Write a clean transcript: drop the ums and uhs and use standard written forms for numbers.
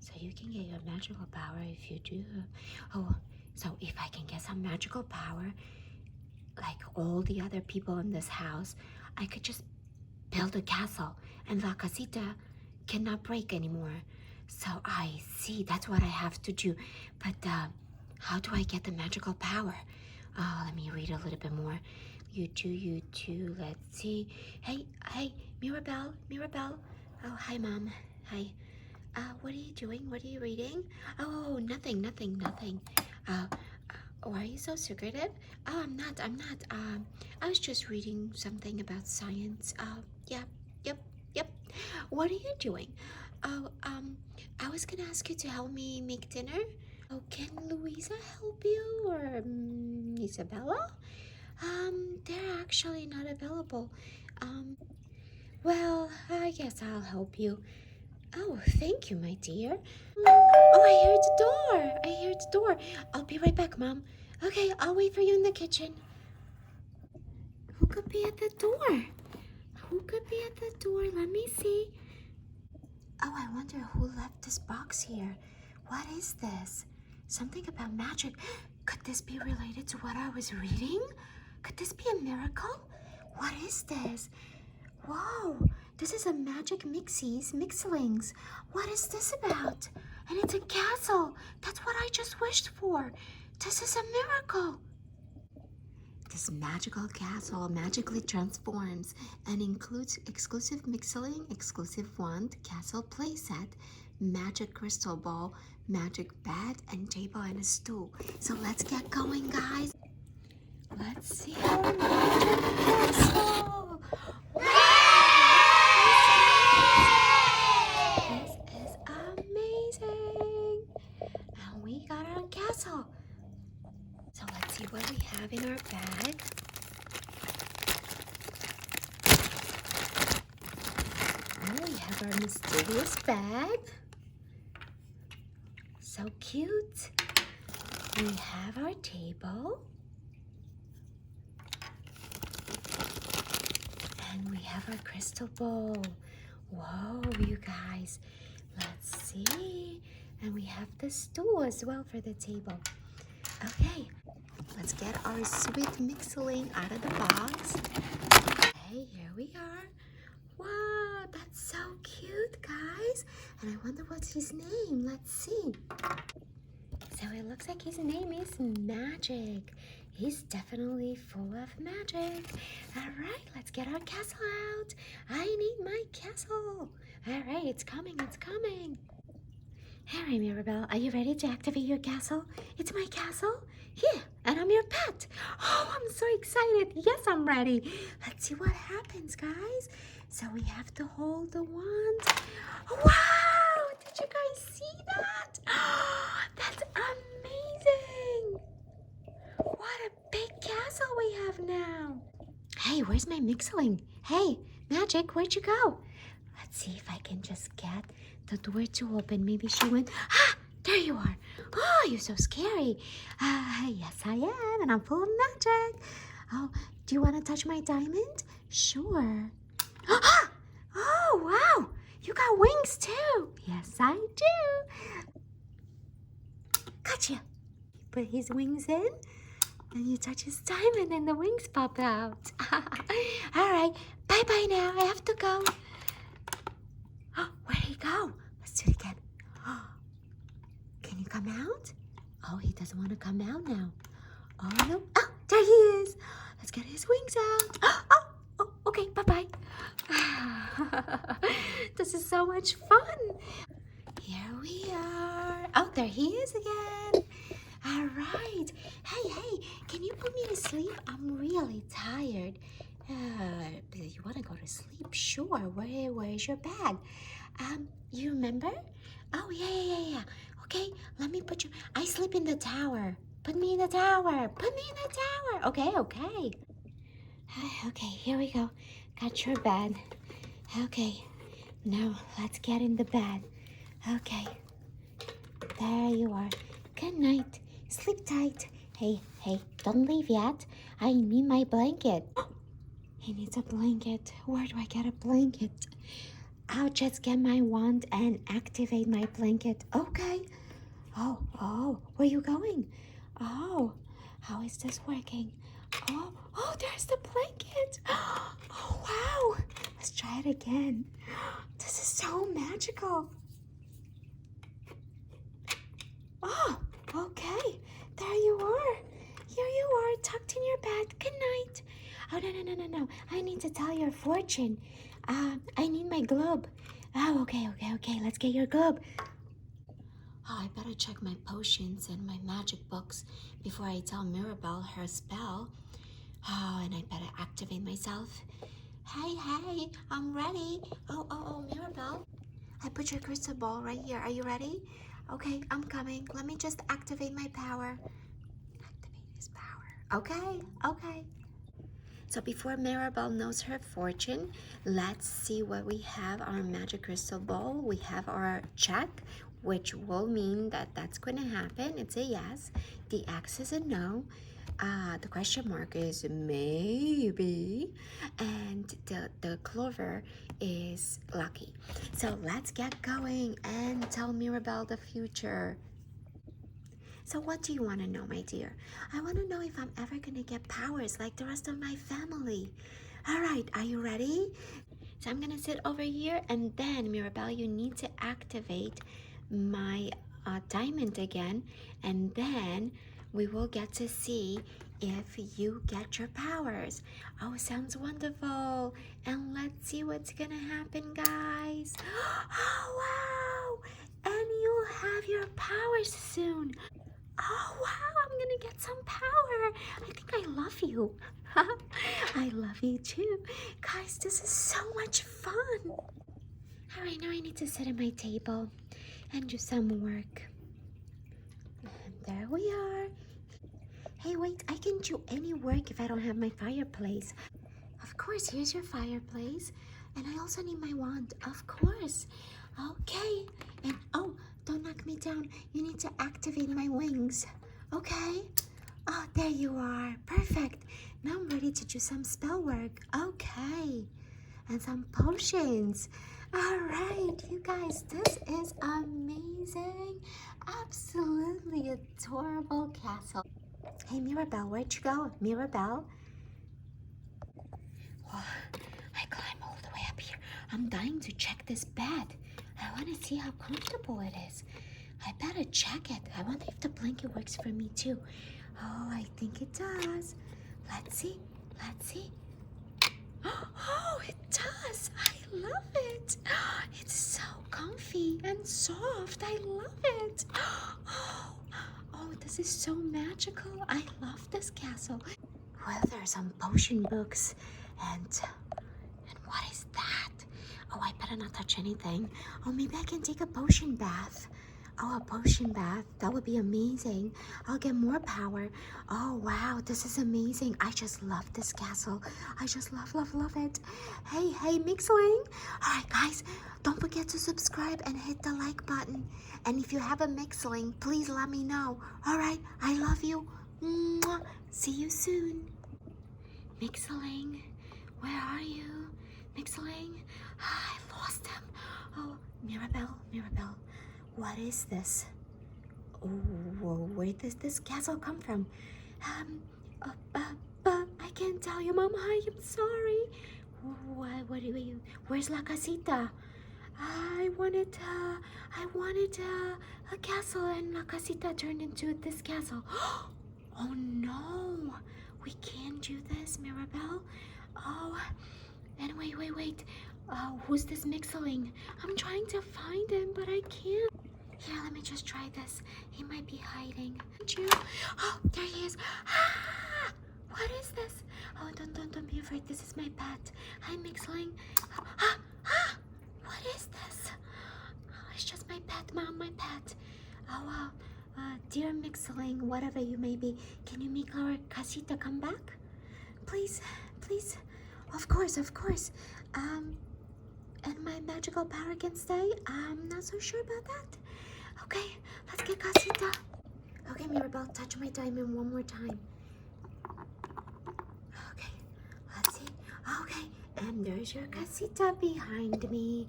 So you can get your magical power if you do. Oh, so if I can get some magical power, like all the other people in this house, I could just build a castle and La Casita cannot break anymore. So I see, that's what I have to do. But how do I get the magical power? Let me read a little bit more. You two, let's see. Hey, Mirabelle. Oh, hi, Mom. Hi. What are you doing? What are you reading? Oh, nothing. Why are you so secretive? Oh, I'm not. I was just reading something about science. Yeah, yep. What are you doing? Oh, I was gonna ask you to help me make dinner. Oh, can Louisa help you or Isabella? They're actually not available. Well, I guess I'll help you. Oh, thank you, my dear. Oh, I hear the door. I'll be right back, Mom. Okay, I'll wait for you in the kitchen. Who could be at the door? Let me see. Oh, I wonder who left this box here. What is this? Something about magic. Could this be related to what I was reading? Could this be a miracle? What is this? Whoa, this is a magic Mixies Mixlings. What is this about? And it's a castle. That's what I just wished for. This is a miracle. This magical castle magically transforms and includes exclusive mixling, exclusive wand, castle playset, magic crystal ball, magic bed and table and a stool. So let's get going, guys. Let's see our magic castle. This is amazing. And we got our castle. So let's see what we have in our bag. Oh, we have our mysterious bag. So cute. We have our table. And we have our crystal bowl. Whoa, you guys. Let's see. And we have the stool as well for the table. Okay, let's get our sweet mixling out of the box. Okay, here we are. Wow, that's so cute, guys. And I wonder what's his name. Let's see. So it looks like his name is Magic. He's definitely full of magic. All right, let's get our castle out. I need my castle. All right, it's coming. All right, Mirabelle, are you ready to activate your castle? It's my castle. Here, and I'm your pet. Oh, I'm so excited. Yes, I'm ready. Let's see what happens, guys. So we have to hold the wand. Wow, did you guys see that? Oh, that's amazing. What a big castle we have now. Hey, where's my mixling? Hey, Magic, where'd you go? Let's see if I can just get the door to open. Maybe she went. Ah, there you are. Oh, you're so scary. Yes, I am, and I'm full of magic. Oh, do you want to touch my diamond? Sure. Ah! Oh, wow. You got wings too. Yes, I do. Gotcha. You put his wings in, and you touch his diamond, and the wings pop out. All right. Bye-bye now. I have to go. Where'd he go? Let's do it again. Can you come out? Oh, he doesn't want to come out now. Oh, no. Oh, there he is. Let's get his wings out. Oh, okay. Bye-bye. This is so much fun. Here we are. Oh, there he is again. All right. Hey, can you put me to sleep? I'm really tired. You want to go to sleep? Sure. Where's your bag? You remember? Oh, yeah. Okay, let me put you. I sleep in the tower. Put me in the tower. Okay. Okay, here we go. Got your bed. Okay, now let's get in the bed. Okay, there you are. Good night. Sleep tight. Hey, don't leave yet. I need my blanket. He needs a blanket. Where do I get a blanket? I'll just get my wand and activate my blanket. Okay. Oh, where are you going? Oh, how is this working? Oh, there's the blanket. Oh, wow. Let's try it again. This is so magical. Oh, okay. There you are. Here you are, tucked in your bed. Good night. Oh, no. I need to tell your fortune. I need my globe. Oh, okay. Let's get your globe. Oh, I better check my potions and my magic books before I tell Mirabelle her spell. Oh, and I better activate myself. Hey, I'm ready. Oh, Mirabelle. I put your crystal ball right here. Are you ready? Okay, I'm coming. Let me just activate my power. Activate his power. Okay. So before Mirabelle knows her fortune, let's see what we have. Our magic crystal ball. We have our check, which will mean that that's going to happen. It's a yes. The X is a no. The question mark is maybe. And the clover is lucky. So let's get going and tell Mirabelle the future. So what do you want to know, my dear? I want to know if I'm ever going to get powers like the rest of my family. All right, are you ready? So I'm going to sit over here, and then, Mirabelle, you need to activate my diamond again, and then we will get to see if you get your powers. Oh, sounds wonderful. And let's see what's going to happen, guys. Oh, wow. And you'll have your powers soon. Oh, wow, I'm gonna get some power. I think I love you. I love you too. Guys, this is so much fun. All right, now I need to sit at my table and do some work. And there we are. Hey, wait, I can do any work if I don't have my fireplace. Of course, here's your fireplace. And I also need my wand, of course. Okay, and oh, don't knock me down. You need to activate my wings. Okay? Oh, there you are. Perfect. Now I'm ready to do some spell work. Okay. And some potions. All right, you guys, this is amazing. Absolutely adorable castle. Hey, Mirabelle, where'd you go? Mirabelle? Oh, I climb all the way up here. I'm dying to check this bed. I want to see how comfortable it is. I better check it. I wonder if the blanket works for me too. Oh, I think it does. Let's see. Oh, it does. I love it. It's so comfy and soft. I love it. Oh, this is so magical. I love this castle. Well, there are some potion books and what is that? Oh, I better not touch anything. Oh, maybe I can take a potion bath. Oh, a potion bath. That would be amazing. I'll get more power. Oh, wow. This is amazing. I just love this castle. I just love it. Hey, Mixling. All right, guys. Don't forget to subscribe and hit the like button. And if you have a Mixling, please let me know. All right. I love you. Mwah. See you soon. Mixling, where are you? Mixling? I lost him. Oh, Mirabelle, what is this? Oh, where does this castle come from? I can't tell you, Mama. I am sorry. What do you? Where's La Casita? I wanted a castle, and La Casita turned into this castle. Oh no, we can't do this, Mirabelle. Oh, and wait. Who's this Mixling? I'm trying to find him, but I can't. Here, let me just try this. He might be hiding. Oh, there he is. Ah! What is this? Oh, don't be afraid. This is my pet. Hi, Mixling. What is this? Oh, it's just my pet, Mom, my pet. Oh, dear Mixling, whatever you may be, can you make our casita come back? Please. Of course. And my magical power can stay? I'm not so sure about that. Okay, let's get casita. Okay, Mirabelle, touch my diamond one more time. Okay, let's see. Okay, and there's your casita behind me.